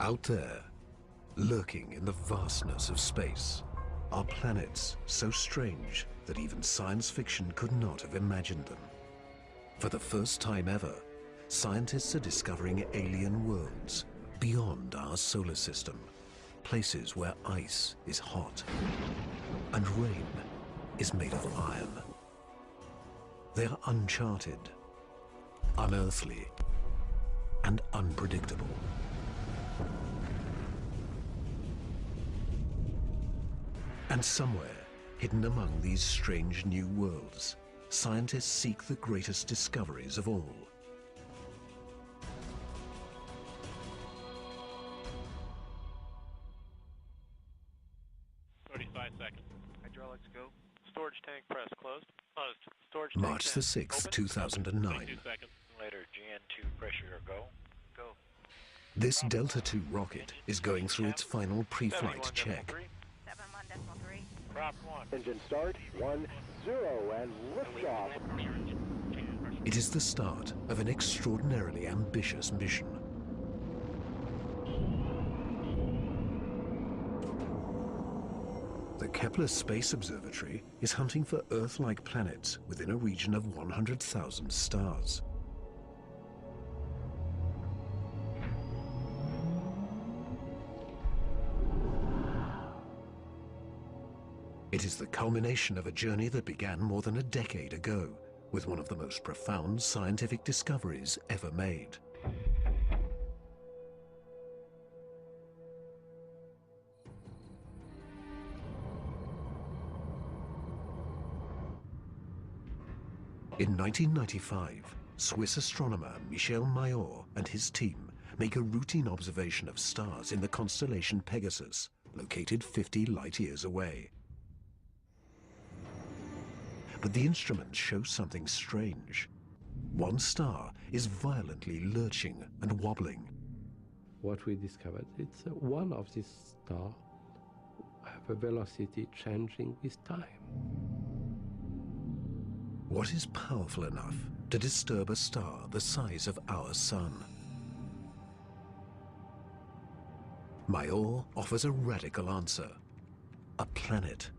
Out there, lurking in the vastness of space, are planets so strange that even science fiction could not have imagined them. For the first time ever, scientists are discovering alien worlds beyond our solar system, places where ice is hot and rain is made of iron. They are uncharted, unearthly, and unpredictable. And somewhere, hidden among these strange new worlds, scientists seek the greatest discoveries of all. Hydraulics go. Storage tank press closed. Closed. Storage March tank the 6th, open. 2009. 22 seconds. Later, GN2 pressure go. Go. This Delta II rocket is going through its final pre-flight check. 71.3. Prop 1. Engine start, 1, 0, and liftoff. It is the start of an extraordinarily ambitious mission. The Kepler Space Observatory is hunting for Earth-like planets within a region of 100,000 stars. It is the culmination of a journey that began more than a decade ago, with one of the most profound scientific discoveries ever made. In 1995, Swiss astronomer Michel Mayor and his team make a routine observation of stars in the constellation Pegasus, located 50 light-years away. But the instruments show something strange. One star is violently lurching and wobbling. What we discovered, it's one of these stars have a velocity changing with time. What is powerful enough to disturb a star the size of our sun? Mayor offers a radical answer: a planet.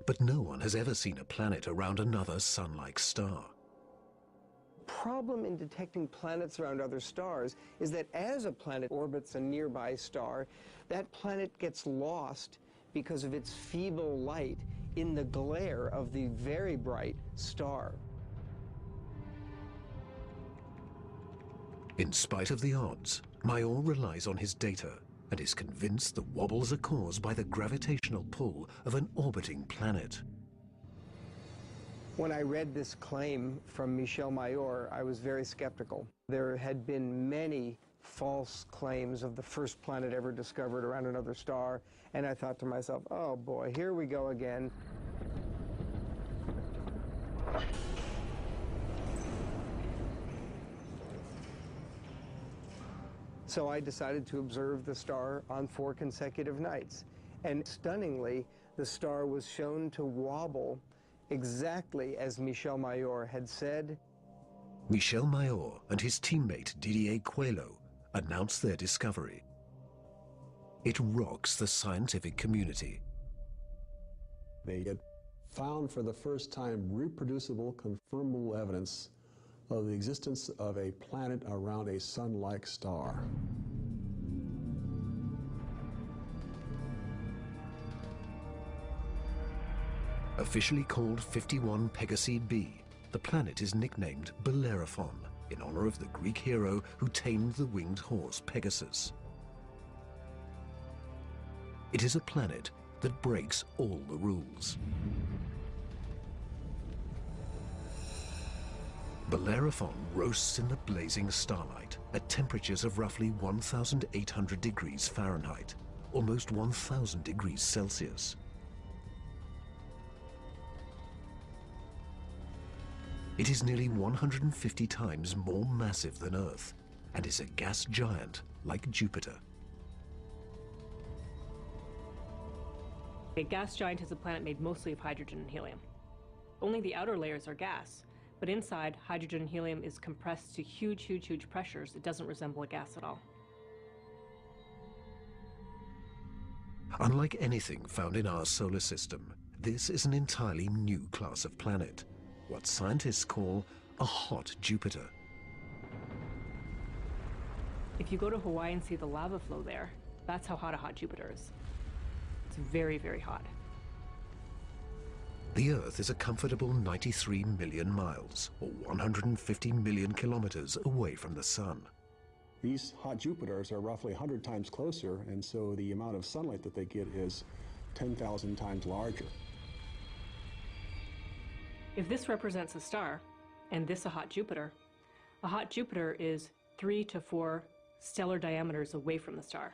But no one has ever seen a planet around another sun-like star. Problem in detecting planets around other stars is that as a planet orbits a nearby star, that planet gets lost because of its feeble light in the glare of the very bright star. In spite of the odds, Mayor relies on his data and is convinced the wobbles are caused by the gravitational pull of an orbiting planet. When I read this claim from Michel Mayor, I was very skeptical. There had been many false claims of the first planet ever discovered around another star, and I thought to myself, oh boy, here we go again. So I decided to observe the star on 4 consecutive nights. And stunningly, the star was shown to wobble exactly as Michel Mayor had said. Michel Mayor and his teammate Didier Queloz announced their discovery. It rocks the scientific community. They had found for the first time reproducible, confirmable evidence of the existence of a planet around a sun-like star. Officially called 51 Pegasi b, the planet is nicknamed Bellerophon in honor of the Greek hero who tamed the winged horse Pegasus. It is a planet that breaks all the rules. Bellerophon roasts in the blazing starlight at temperatures of roughly 1,800 degrees Fahrenheit, almost 1,000 degrees Celsius. It is nearly 150 times more massive than Earth and is a gas giant like Jupiter. A gas giant is a planet made mostly of hydrogen and helium. Only the outer layers are gas, but inside, hydrogen and helium is compressed to huge, huge, huge pressures. It doesn't resemble a gas at all. Unlike anything found in our solar system, this is an entirely new class of planet, what scientists call a hot Jupiter. If you go to Hawaii and see the lava flow there, that's how hot a hot Jupiter is. It's very, very hot. The Earth is a comfortable 93 million miles, or 150 million kilometers away from the Sun. These hot Jupiters are roughly 100 times closer, and so the amount of sunlight that they get is 10,000 times larger. If this represents a star, and this a hot Jupiter is 3 to 4 stellar diameters away from the star.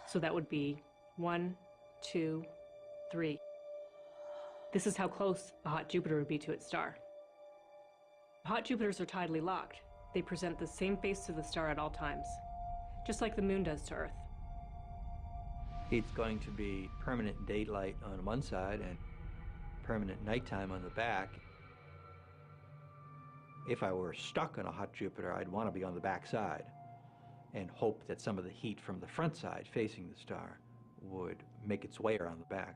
So that would be 1, 2, 3. This is how close a hot Jupiter would be to its star. Hot Jupiters are tidally locked. They present the same face to the star at all times, just like the moon does to Earth. It's going to be permanent daylight on one side and permanent nighttime on the back. If I were stuck on a hot Jupiter, I'd want to be on the back side and hope that some of the heat from the front side facing the star would make its way around the back.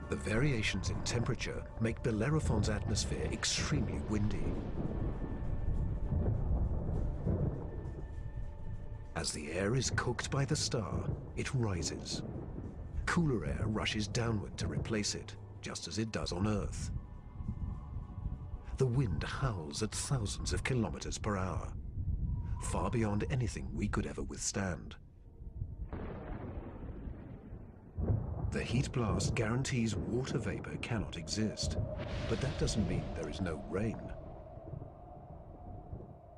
The variations in temperature make Bellerophon's atmosphere extremely windy. As the air is cooked by the star, it rises. Cooler air rushes downward to replace it, just as it does on Earth. The wind howls at thousands of kilometers per hour, far beyond anything we could ever withstand. The heat blast guarantees water vapor cannot exist, but that doesn't mean there is no rain.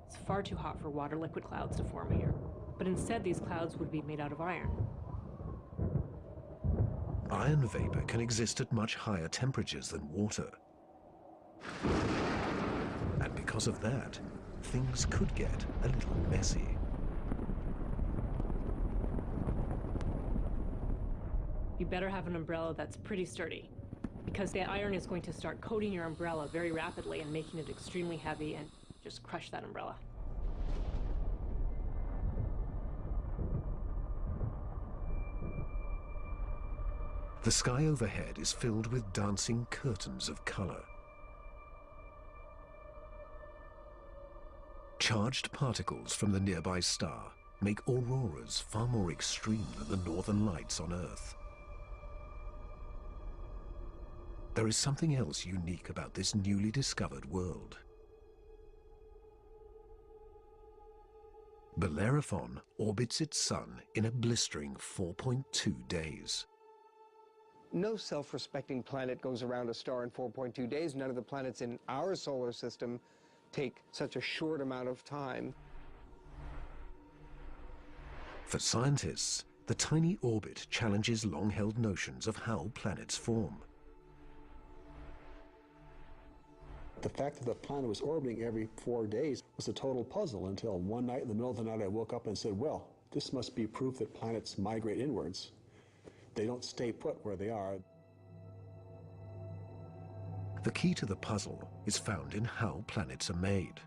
It's far too hot for water liquid clouds to form here, but instead these clouds would be made out of iron. Iron vapor can exist at much higher temperatures than water. And because of that, things could get a little messy. You better have an umbrella that's pretty sturdy, because the iron is going to start coating your umbrella very rapidly and making it extremely heavy and just crush that umbrella. The sky overhead is filled with dancing curtains of color. Charged particles from the nearby star make auroras far more extreme than the northern lights on Earth. There is something else unique about this newly discovered world. Bellerophon orbits its sun in a blistering 4.2 days. No self-respecting planet goes around a star in 4.2 days. None of the planets in our solar system take such a short amount of time. For scientists, the tiny orbit challenges long-held notions of how planets form. The fact that the planet was orbiting every 4 days was a total puzzle until one night in the middle of the night I woke up and said, well, this must be proof that planets migrate inwards. They don't stay put where they are. The key to the puzzle is found in how planets are made.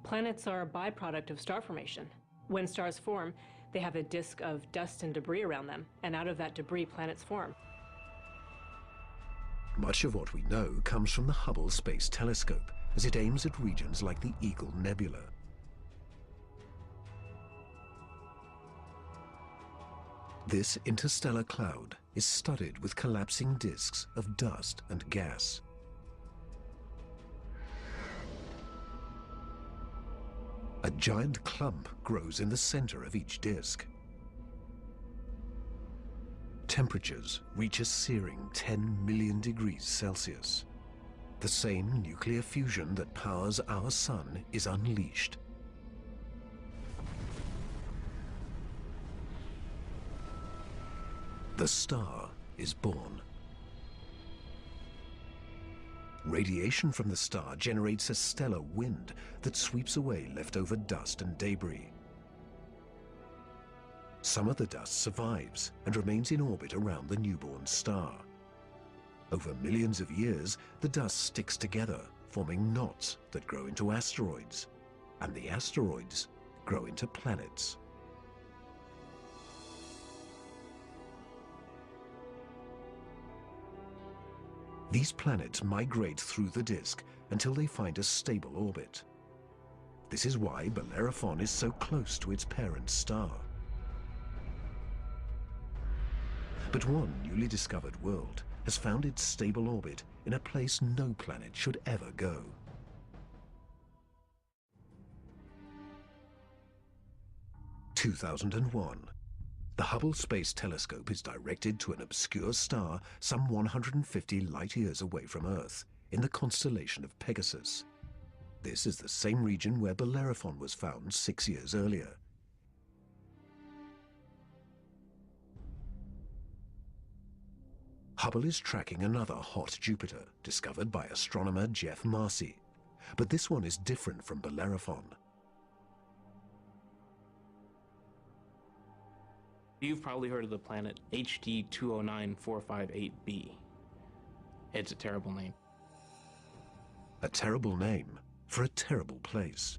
Planets are a byproduct of star formation. When stars form, they have a disk of dust and debris around them, and out of that debris, planets form. Much of what we know comes from the Hubble Space Telescope, as it aims at regions like the Eagle Nebula. This interstellar cloud is studded with collapsing disks of dust and gas. A giant clump grows in the center of each disk. Temperatures reach a searing 10 million degrees Celsius. The same nuclear fusion that powers our sun is unleashed. The star is born. Radiation from the star generates a stellar wind that sweeps away leftover dust and debris. Some of the dust survives and remains in orbit around the newborn star. Over millions of years, the dust sticks together, forming knots that grow into asteroids, and the asteroids grow into planets. These planets migrate through the disk until they find a stable orbit. This is why Bellerophon is so close to its parent star. But one newly discovered world has found its stable orbit in a place no planet should ever go. In 2001. The Hubble Space Telescope is directed to an obscure star some 150 light-years away from Earth, in the constellation of Pegasus. This is the same region where Bellerophon was found 6 years earlier. Hubble is tracking another hot Jupiter, discovered by astronomer Jeff Marcy. But this one is different from Bellerophon. You've probably heard of the planet HD 209458b. It's a terrible name. A terrible name for a terrible place.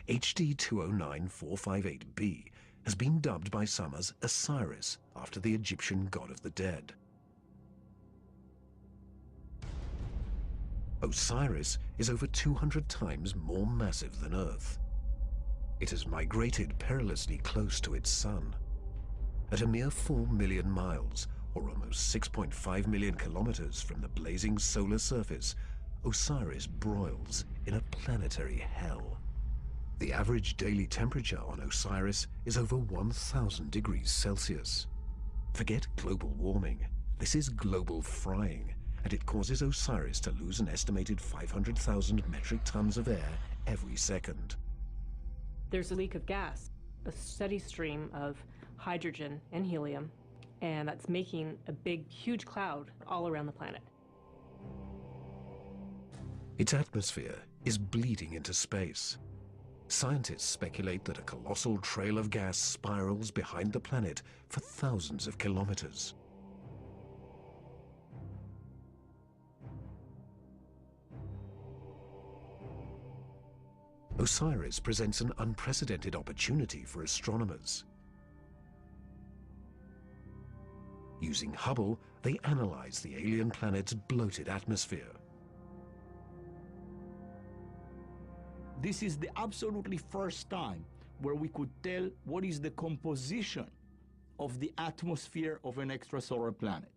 HD 209458b has been dubbed by some as Osiris, after the Egyptian god of the dead. Osiris is over 200 times more massive than Earth. It has migrated perilously close to its sun. At a mere 4 million miles, or almost 6.5 million kilometers from the blazing solar surface, Osiris broils in a planetary hell. The average daily temperature on Osiris is over 1,000 degrees Celsius. Forget global warming. This is global frying, and it causes Osiris to lose an estimated 500,000 metric tons of air every second. There's a leak of gas, a steady stream of hydrogen and helium, and that's making a big, huge cloud all around the planet. Its atmosphere is bleeding into space. Scientists speculate that a colossal trail of gas spirals behind the planet for thousands of kilometers. Osiris presents an unprecedented opportunity for astronomers. Using Hubble, they analyze the alien planet's bloated atmosphere. This is the absolutely first time where we could tell what is the composition of the atmosphere of an extrasolar planet.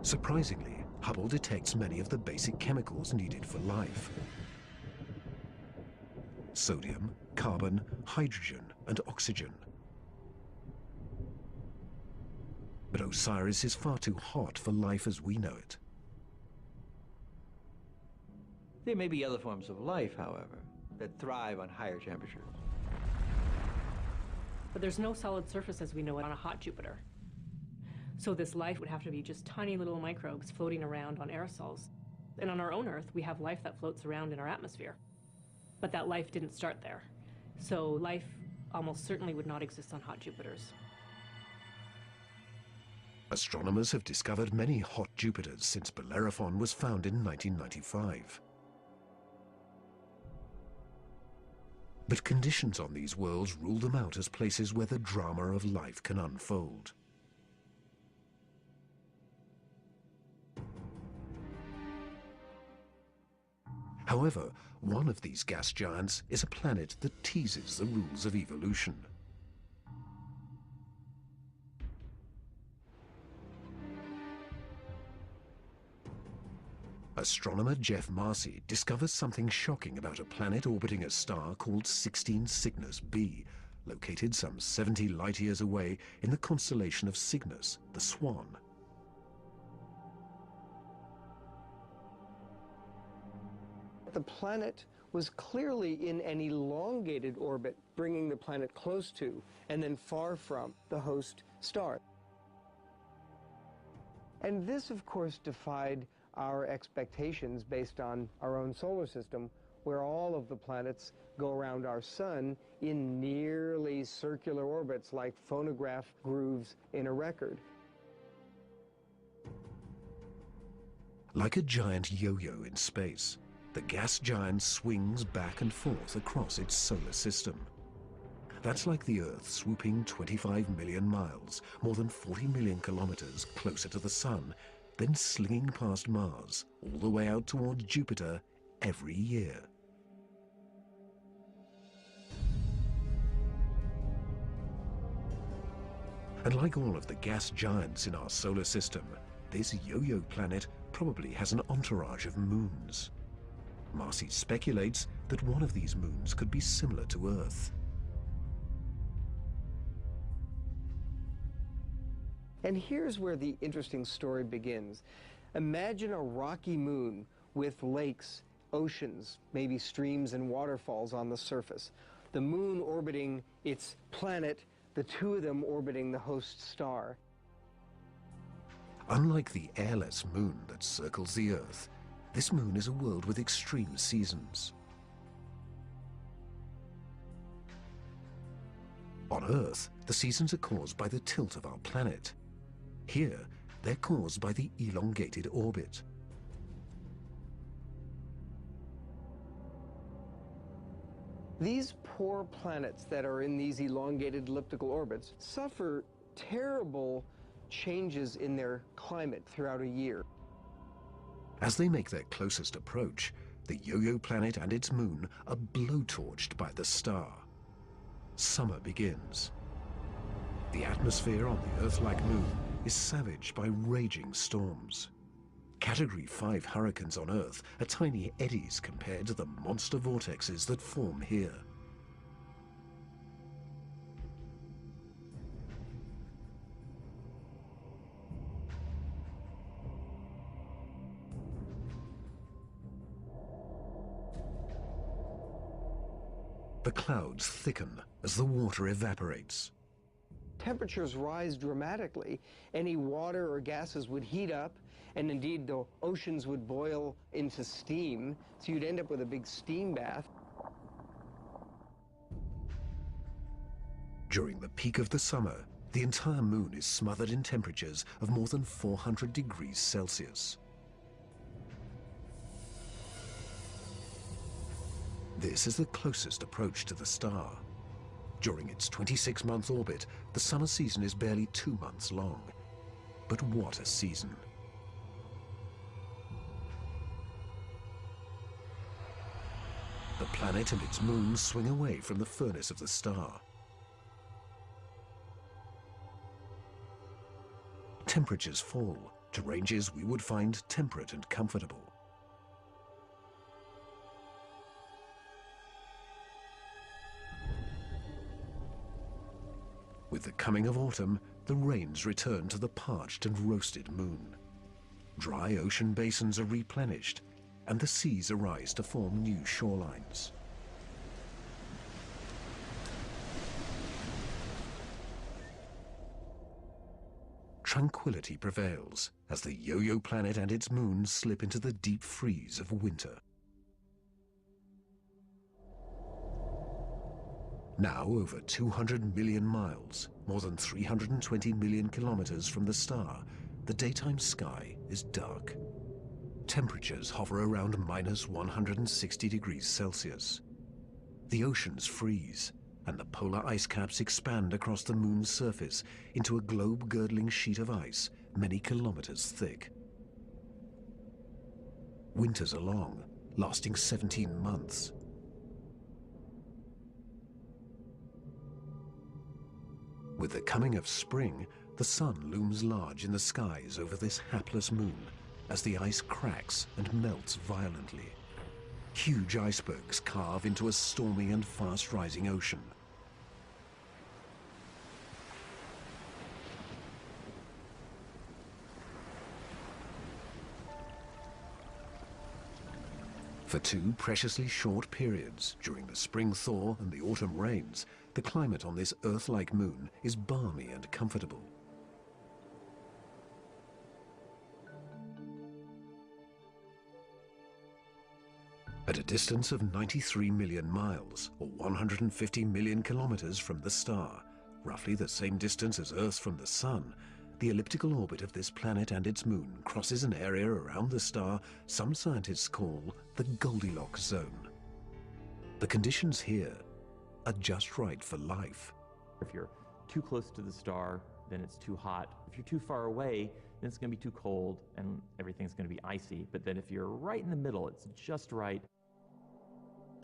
Surprisingly, Hubble detects many of the basic chemicals needed for life. Sodium, carbon, hydrogen, and oxygen. But Osiris is far too hot for life as we know it. There may be other forms of life, however, that thrive on higher temperatures. But there's no solid surface as we know it on a hot Jupiter. So this life would have to be just tiny little microbes floating around on aerosols. And on our own Earth, we have life that floats around in our atmosphere. But that life didn't start there. So life almost certainly would not exist on hot Jupiters. Astronomers have discovered many hot Jupiters since Bellerophon was found in 1995. But conditions on these worlds rule them out as places where the drama of life can unfold. However, one of these gas giants is a planet that teases the rules of evolution. Astronomer Jeff Marcy discovers something shocking about a planet orbiting a star called 16 Cygnus b, located some 70 light-years away in the constellation of Cygnus, the Swan. The planet was clearly in an elongated orbit, bringing the planet close to and then far from the host star. And this, of course, defied our expectations based on our own solar system, where all of the planets go around our sun in nearly circular orbits like phonograph grooves in a record. Like a giant yo-yo in space, the gas giant swings back and forth across its solar system. That's like the Earth swooping 25 million miles, more than 40 million kilometers closer to the Sun, then slinging past Mars, all the way out towards Jupiter every year. And like all of the gas giants in our solar system, this yo-yo planet probably has an entourage of moons. Marcy speculates that one of these moons could be similar to Earth. And here's where the interesting story begins. Imagine a rocky moon with lakes, oceans, maybe streams and waterfalls on the surface. The moon orbiting its planet, the two of them orbiting the host star. Unlike the airless moon that circles the Earth, this moon is a world with extreme seasons. On Earth, the seasons are caused by the tilt of our planet. Here, they're caused by the elongated orbit. These poor planets that are in these elongated elliptical orbits suffer terrible changes in their climate throughout a year. As they make their closest approach, the yo-yo planet and its moon are blowtorched by the star. Summer begins. The atmosphere on the Earth-like moon is savaged by raging storms. Category 5 hurricanes on Earth are tiny eddies compared to the monster vortexes that form here. The clouds thicken as the water evaporates. Temperatures rise dramatically. Any water or gases would heat up, and indeed the oceans would boil into steam, so you'd end up with a big steam bath. During the peak of the summer, the entire moon is smothered in temperatures of more than 400 degrees Celsius. This is the closest approach to the star. During its 26-month orbit, the summer season is barely 2 months long. But what a season! The planet and its moon swing away from the furnace of the star. Temperatures fall to ranges we would find temperate and comfortable. With the coming of autumn, the rains return to the parched and roasted moon. Dry ocean basins are replenished, and the seas arise to form new shorelines. Tranquility prevails as the yo-yo planet and its moon slip into the deep freeze of winter. Now over 200 million miles, more than 320 million kilometers from the star, the daytime sky is dark. Temperatures hover around minus 160 degrees Celsius. The oceans freeze, and the polar ice caps expand across the moon's surface into a globe-girdling sheet of ice many kilometers thick. Winters are long, lasting 17 months. With the coming of spring, the sun looms large in the skies over this hapless moon as the ice cracks and melts violently. Huge icebergs carve into a stormy and fast-rising ocean. For two preciously short periods, during the spring thaw and the autumn rains, the climate on this Earth-like moon is balmy and comfortable. At a distance of 93 million miles, or 150 million kilometers from the star, roughly the same distance as Earth from the Sun, the elliptical orbit of this planet and its moon crosses an area around the star some scientists call the Goldilocks zone. The conditions here are just right for life. If you're too close to the star, then it's too hot. If you're too far away, then it's going to be too cold and everything's going to be icy. But then if you're right in the middle, it's just right.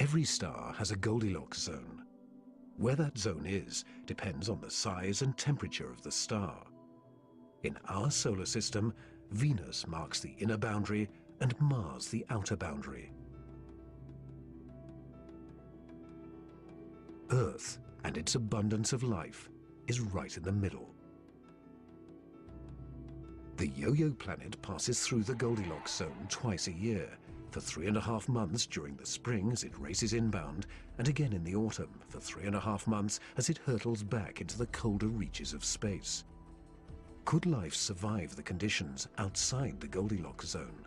Every star has a Goldilocks zone. Where that zone is depends on the size and temperature of the star. In our solar system, Venus marks the inner boundary and Mars the outer boundary. Earth and its abundance of life is right in the middle. The Yo-Yo planet passes through the Goldilocks zone twice a year, for 3.5 months during the spring as it races inbound, and again in the autumn for 3.5 months as it hurtles back into the colder reaches of space. Could life survive the conditions outside the Goldilocks zone?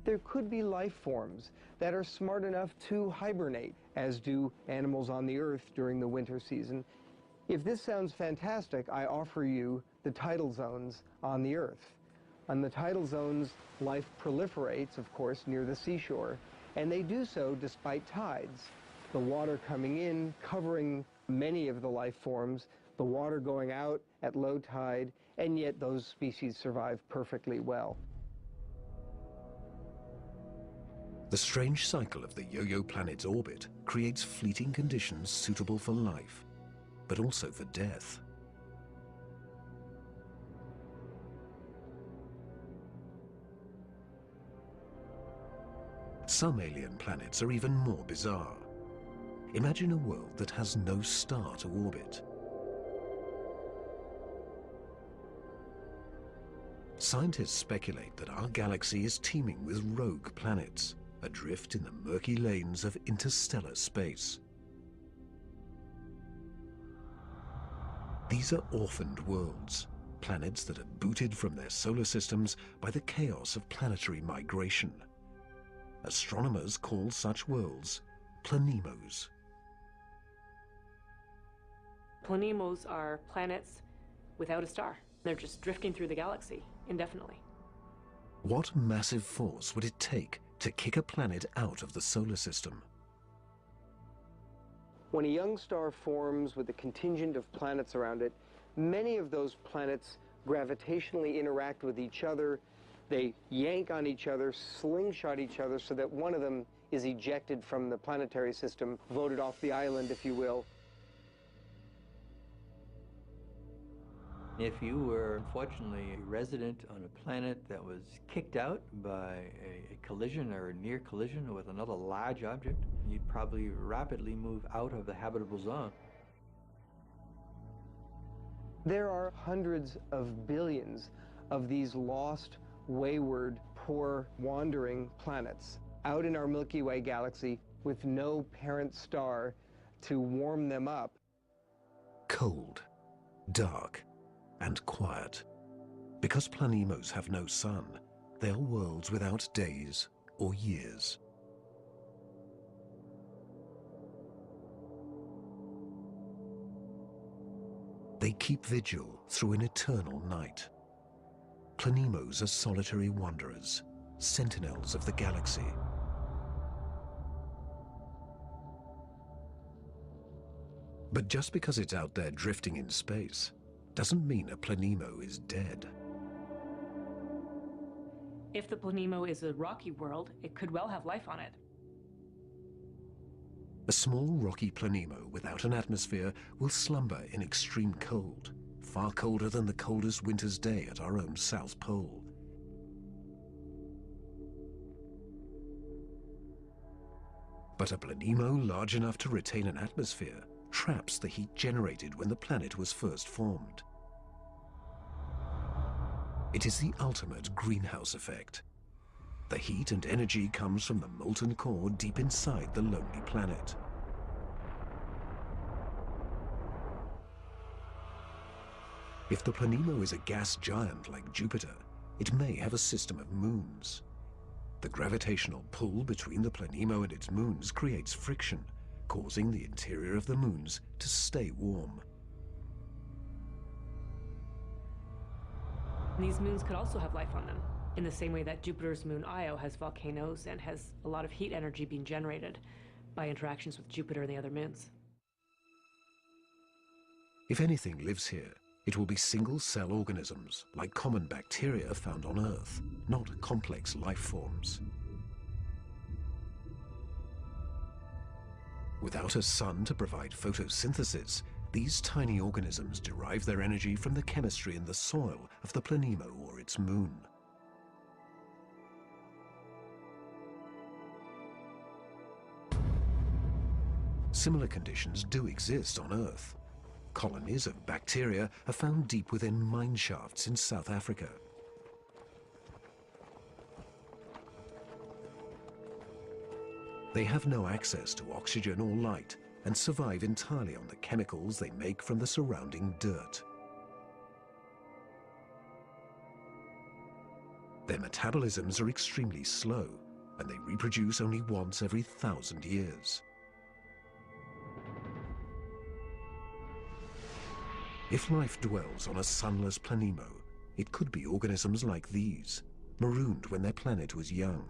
There could be life forms that are smart enough to hibernate, as do animals on the Earth during the winter season. If this sounds fantastic, I offer you the tidal zones on the Earth. On the tidal zones, life proliferates, of course, near the seashore, and they do so despite tides. The water coming in, covering many of the life forms, the water going out at low tide, and yet those species survive perfectly well. The strange cycle of the Yo-Yo planet's orbit creates fleeting conditions suitable for life, but also for death. Some alien planets are even more bizarre. Imagine a world that has no star to orbit. Scientists speculate that our galaxy is teeming with rogue planets, adrift in the murky lanes of interstellar space. These are orphaned worlds, planets that are booted from their solar systems by the chaos of planetary migration. Astronomers call such worlds planemos. Planemos are planets without a star. They're just drifting through the galaxy indefinitely. What massive force would it take to kick a planet out of the solar system? When a young star forms with a contingent of planets around it, many of those planets gravitationally interact with each other. They yank on each other, slingshot each other, so that one of them is ejected from the planetary system, voted off the island, if you will. If you were, unfortunately, a resident on a planet that was kicked out by a collision or a near collision with another large object, you'd probably rapidly move out of the habitable zone. There are hundreds of billions of these lost, wayward, poor, wandering planets out in our Milky Way galaxy with no parent star to warm them up. Cold, dark, and quiet. Because planemos have no sun, they are worlds without days or years. They keep vigil through an eternal night. Planemos are solitary wanderers, sentinels of the galaxy. But just because it's out there drifting in space doesn't mean a planemo is dead. If the planemo is a rocky world, it could well have life on it. A small rocky planemo without an atmosphere will slumber in extreme cold, far colder than the coldest winter's day at our own South Pole. But a planemo large enough to retain an atmosphere traps the heat generated when the planet was first formed. It is the ultimate greenhouse effect. The heat and energy comes from the molten core deep inside the lonely planet. If the Planemo is a gas giant like Jupiter, it may have a system of moons. The gravitational pull between the Planemo and its moons creates friction, causing the interior of the moons to stay warm. These moons could also have life on them, in the same way that Jupiter's moon Io has volcanoes and has a lot of heat energy being generated by interactions with Jupiter and the other moons. If anything lives here, it will be single-cell organisms, like common bacteria found on Earth, not complex life forms. Without a sun to provide photosynthesis, these tiny organisms derive their energy from the chemistry in the soil of the Planemo or its moon. Similar conditions do exist on Earth. Colonies of bacteria are found deep within mine shafts in South Africa. They have no access to oxygen or light and survive entirely on the chemicals they make from the surrounding dirt. Their metabolisms are extremely slow, and they reproduce only once every 1,000 years. If life dwells on a sunless Planemo, it could be organisms like these, marooned when their planet was young.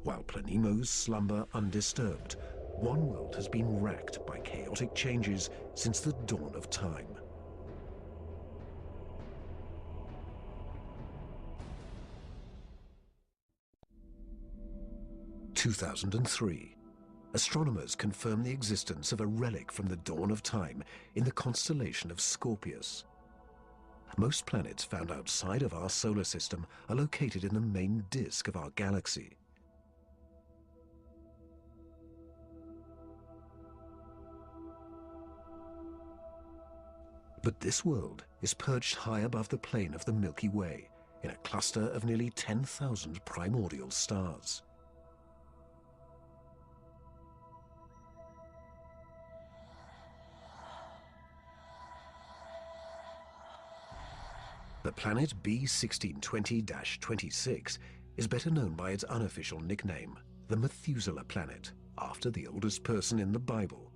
While Planemos slumber undisturbed, one world has been racked by chaotic changes since the dawn of time. In 2003, astronomers confirmed the existence of a relic from the dawn of time in the constellation of Scorpius. Most planets found outside of our solar system are located in the main disk of our galaxy. But this world is perched high above the plane of the Milky Way in a cluster of nearly 10,000 primordial stars. The planet B1620-26 is better known by its unofficial nickname, the Methuselah planet, after the oldest person in the Bible.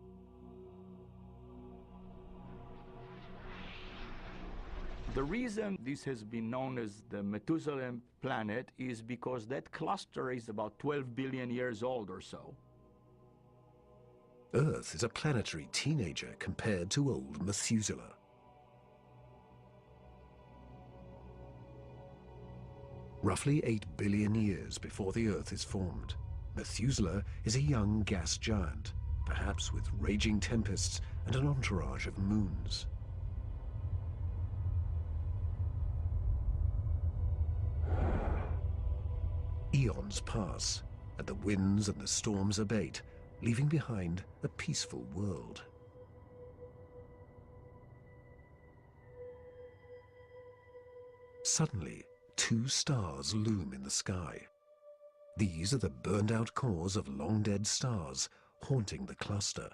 The reason this has been known as the Methuselah planet is because that cluster is about 12 billion years old or so. Earth is a planetary teenager compared to old Methuselah. Roughly 8 billion years before the Earth is formed, Methuselah is a young gas giant, perhaps with raging tempests and an entourage of moons. Eons pass, and the winds and the storms abate, leaving behind a peaceful world. Suddenly, two stars loom in the sky. These are the burned-out cores of long-dead stars haunting the cluster.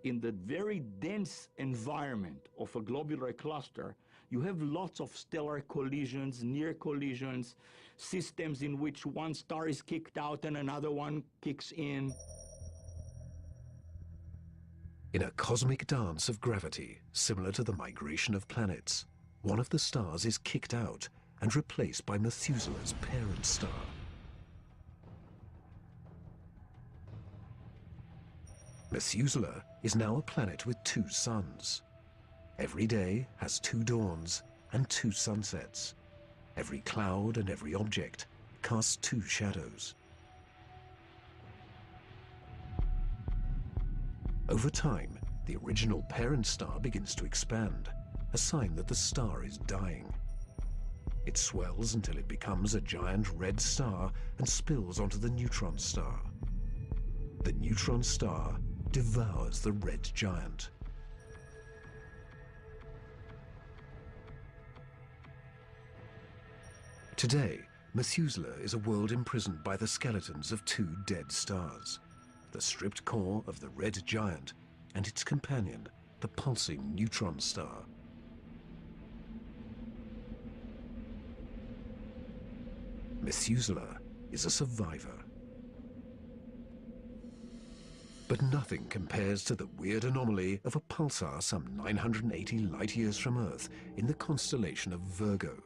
In the very dense environment of a globular cluster, you have lots of stellar collisions, near collisions, systems in which one star is kicked out and another one kicks in. In a cosmic dance of gravity, similar to the migration of planets, one of the stars is kicked out and replaced by Methuselah's parent star. Methuselah is now a planet with two suns. Every day has two dawns and two sunsets. Every cloud and every object casts two shadows. Over time, the original parent star begins to expand, a sign that the star is dying. It swells until it becomes a giant red star and spills onto the neutron star. The neutron star devours the red giant. Today, Methuselah is a world imprisoned by the skeletons of two dead stars, the stripped core of the red giant and its companion, the pulsing neutron star. Methuselah is a survivor. But nothing compares to the weird anomaly of a pulsar some 980 light-years from Earth in the constellation of Virgo.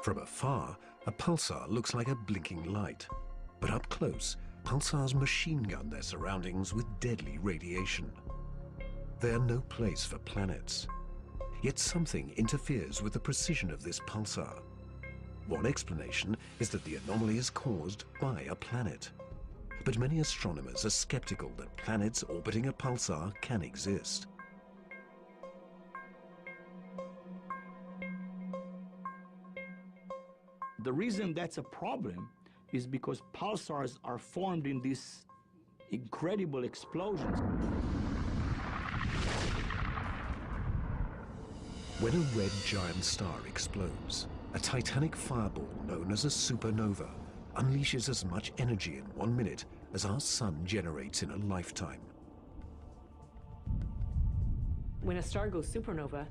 From afar, a pulsar looks like a blinking light. But up close, pulsars machine gun their surroundings with deadly radiation. They are no place for planets. Yet something interferes with the precision of this pulsar. One explanation is that the anomaly is caused by a planet. But many astronomers are skeptical that planets orbiting a pulsar can exist. The reason that's a problem is because pulsars are formed in these incredible explosions. When a red giant star explodes, a titanic fireball known as a supernova unleashes as much energy in 1 minute as our sun generates in a lifetime. When a star goes supernova,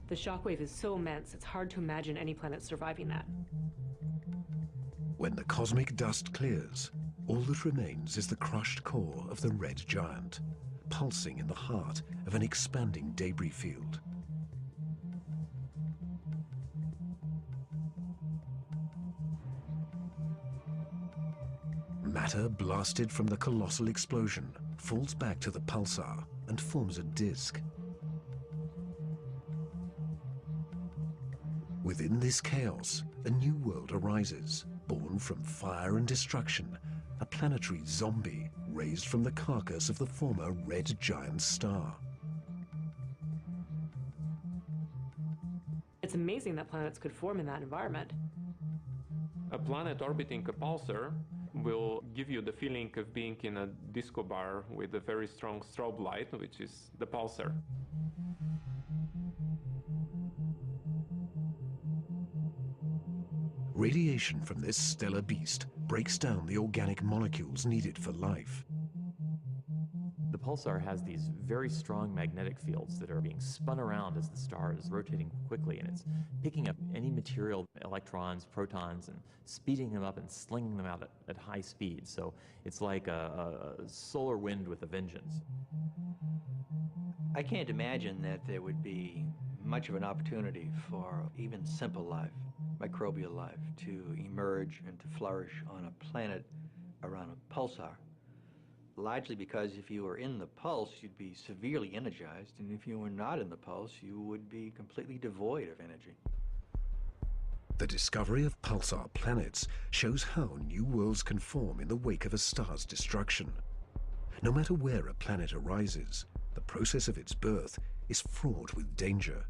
the shockwave is so immense it's hard to imagine any planet surviving that. When the cosmic dust clears, all that remains is the crushed core of the red giant, pulsing in the heart of an expanding debris field. Matter blasted from the colossal explosion falls back to the pulsar and forms a disk. Within this chaos, a new world arises, born from fire and destruction, a planetary zombie raised from the carcass of the former red giant star. It's amazing that planets could form in that environment. A planet orbiting a pulsar will give you the feeling of being in a disco bar with a very strong strobe light, which is the pulsar. Radiation from this stellar beast breaks down the organic molecules needed for life. The pulsar has these very strong magnetic fields that are being spun around as the star is rotating quickly, and it's picking up any material, electrons, protons, and speeding them up and slinging them out at high speed. So it's like a solar wind with a vengeance. I can't imagine that there would be much of an opportunity for even simple life, microbial life, to emerge and to flourish on a planet around a pulsar. Largely because if you were in the pulse, you'd be severely energized, and if you were not in the pulse, you would be completely devoid of energy. The discovery of pulsar planets shows how new worlds can form in the wake of a star's destruction. No matter where a planet arises, the process of its birth is fraught with danger.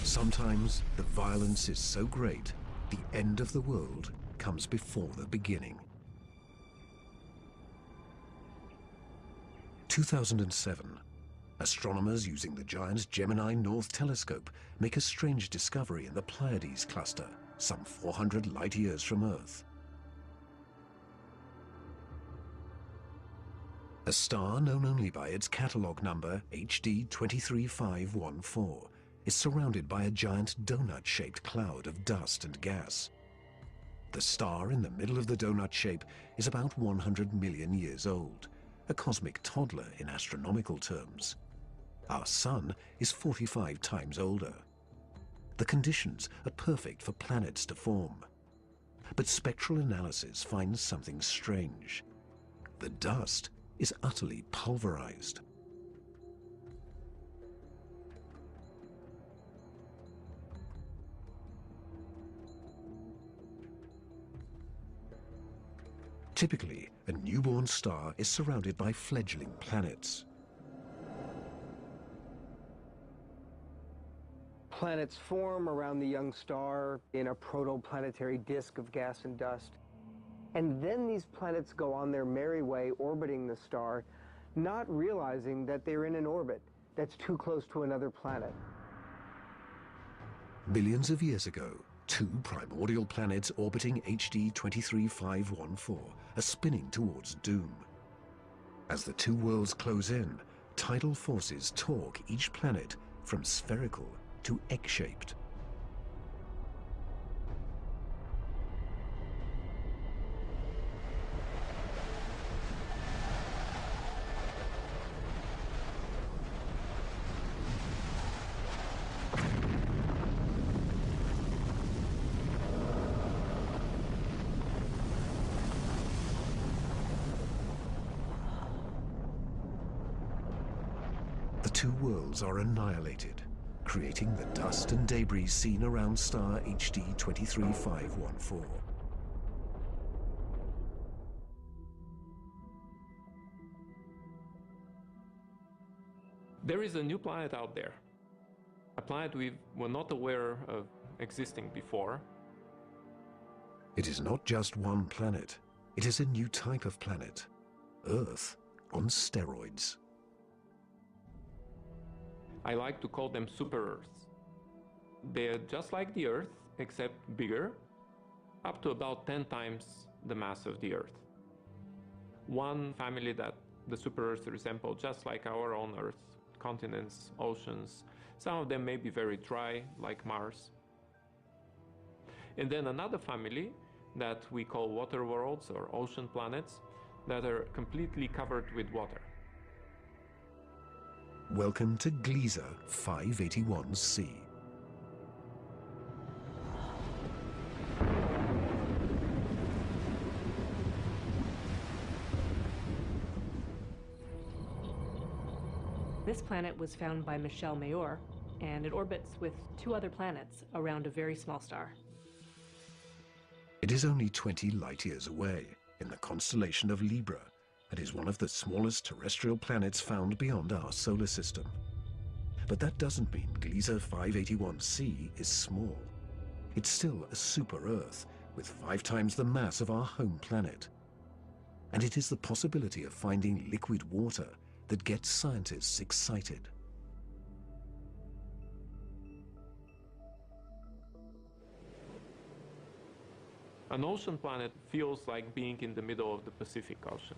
Sometimes the violence is so great, the end of the world comes before the beginning. 2007, astronomers using the giant Gemini North Telescope make a strange discovery in the Pleiades cluster, some 400 light-years from Earth. A star known only by its catalog number HD 23514 is surrounded by a giant donut-shaped cloud of dust and gas. The star in the middle of the donut shape is about 100 million years old, a cosmic toddler in astronomical terms. Our sun is 45 times older. The conditions are perfect for planets to form. But spectral analysis finds something strange. The dust is utterly pulverized. Typically, a newborn star is surrounded by fledgling planets. Planets form around the young star in a protoplanetary disk of gas and dust. And then these planets go on their merry way orbiting the star, not realizing that they're in an orbit that's too close to another planet. Billions of years ago, two primordial planets orbiting HD 23514 are spinning towards doom. As the two worlds close in, tidal forces torque each planet from spherical to egg-shaped. The two worlds are annihilated, creating the dust and debris seen around star HD 23514. There is a new planet out there, a planet we were not aware of existing before. It is not just one planet, it is a new type of planet, Earth on steroids. I like to call them super-Earths. They're just like the Earth, except bigger, up to about 10 times the mass of the Earth. One family that the super-Earths resemble just like our own Earth, continents, oceans. Some of them may be very dry, like Mars. And then another family that we call water worlds or ocean planets that are completely covered with water. Welcome to Gliese 581c. This planet was found by Michel Mayor, and it orbits with two other planets around a very small star. It is only 20 light years away in the constellation of Libra and is one of the smallest terrestrial planets found beyond our solar system. But that doesn't mean Gliese 581c is small. It's still a super-Earth with 5 times the mass of our home planet. And it is the possibility of finding liquid water that gets scientists excited. An ocean planet feels like being in the middle of the Pacific Ocean,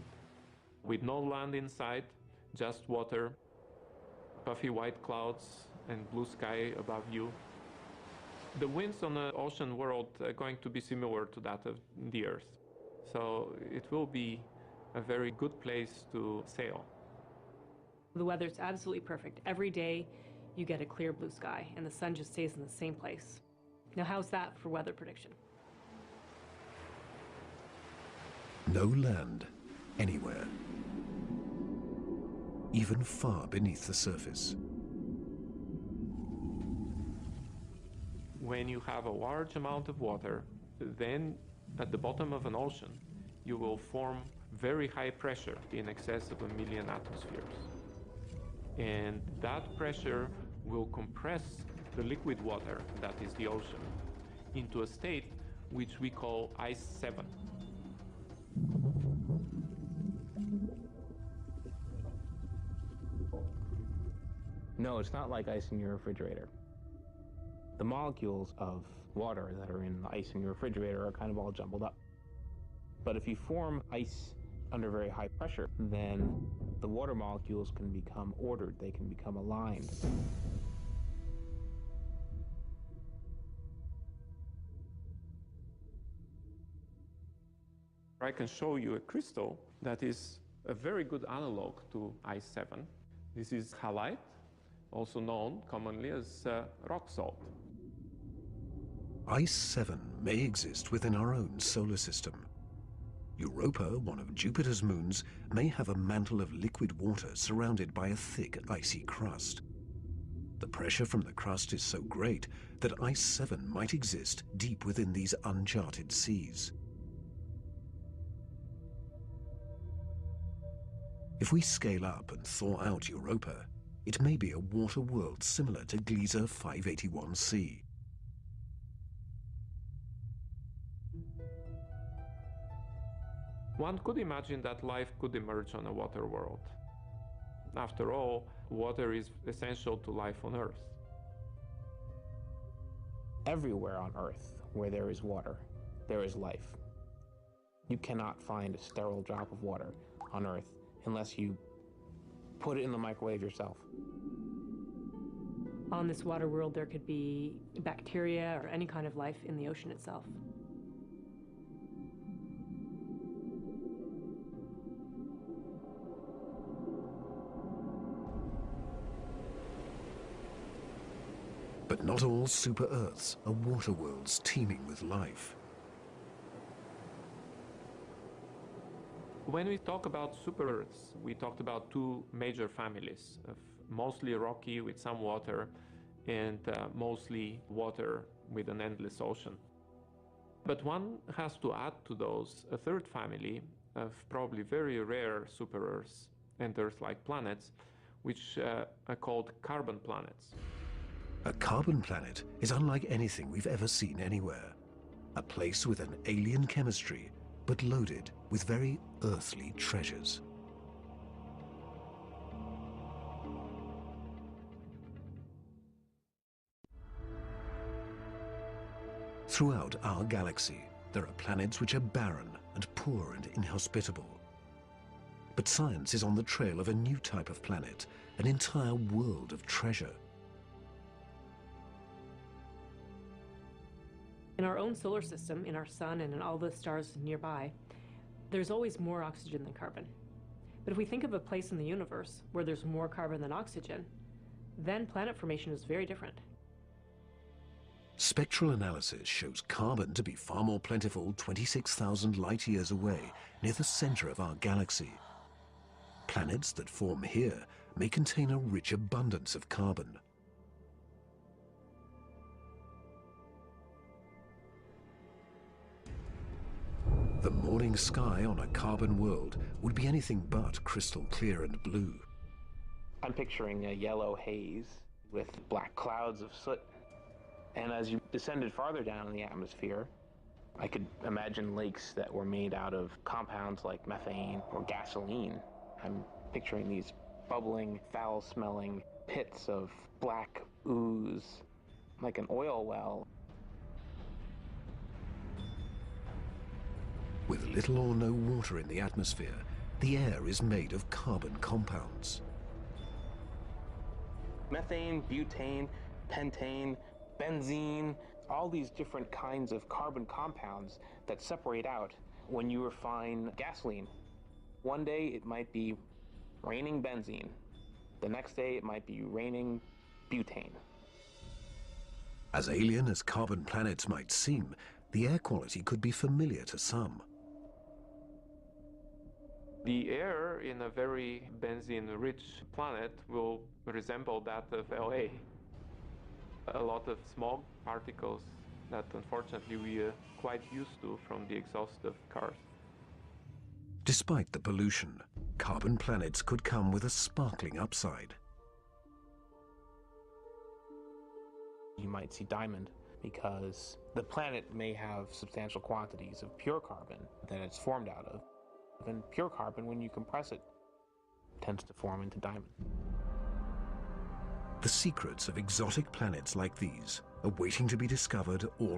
with no land inside, just water, puffy white clouds, and blue sky above you. The winds on the ocean world are going to be similar to that of the Earth. So it will be a very good place to sail. The weather's absolutely perfect. Every day you get a clear blue sky and the sun just stays in the same place. Now how's that for weather prediction? No land anywhere, even far beneath the surface. When you have a large amount of water, then at the bottom of an ocean, you will form very high pressure in excess of 1 million atmospheres. And that pressure will compress the liquid water, that is the ocean, into a state which we call ice 7. No, it's not like ice in your refrigerator. The molecules of water that are in the ice in your refrigerator are kind of all jumbled up. But if you form ice under very high pressure, then the water molecules can become ordered, they can become aligned. I can show you a crystal that is a very good analog to ice 7. This is halite, also known commonly as rock salt. Ice 7 may exist within our own solar system. Europa, one of Jupiter's moons, may have a mantle of liquid water surrounded by a thick, icy crust. The pressure from the crust is so great that Ice 7 might exist deep within these uncharted seas. If we scale up and thaw out Europa, it may be a water world similar to Gliese 581c. One could imagine that life could emerge on a water world. After all, water is essential to life on Earth. Everywhere on Earth where there is water, there is life. You cannot find a sterile drop of water on Earth unless you put it in the microwave yourself. On this water world, there could be bacteria or any kind of life in the ocean itself. But not all super-Earths are water worlds teeming with life. When we talk about super-Earths, we talked about two major families of mostly rocky with some water and mostly water with an endless ocean. But one has to add to those a third family of probably very rare super-Earths and Earth-like planets, which are called carbon planets. A carbon planet is unlike anything we've ever seen anywhere. A place with an alien chemistry, but loaded with very earthly treasures. Throughout our galaxy, there are planets which are barren and poor and inhospitable. But science is on the trail of a new type of planet, an entire world of treasure. In our own solar system, in our sun and in all the stars nearby, there's always more oxygen than carbon. But if we think of a place in the universe where there's more carbon than oxygen, then planet formation is very different. Spectral analysis shows carbon to be far more plentiful 26,000 light-years away, near the center of our galaxy. Planets that form here may contain a rich abundance of carbon. The morning sky on a carbon world would be anything but crystal clear and blue. I'm picturing a yellow haze with black clouds of soot. And as you descended farther down in the atmosphere, I could imagine lakes that were made out of compounds like methane or gasoline. I'm picturing these bubbling, foul-smelling pits of black ooze, like an oil well. With little or no water in the atmosphere, the air is made of carbon compounds. Methane, butane, pentane, benzene, all these different kinds of carbon compounds that separate out when you refine gasoline. One day it might be raining benzene. The next day it might be raining butane. As alien as carbon planets might seem, the air quality could be familiar to some. The air in a very benzene-rich planet will resemble that of LA. A lot of smog particles that unfortunately we are quite used to from the exhaust of cars. Despite the pollution, carbon planets could come with a sparkling upside. You might see diamond because the planet may have substantial quantities of pure carbon that it's formed out of. And pure carbon, when you compress it, tends to form into diamond. The secrets of exotic planets like these are waiting to be discovered all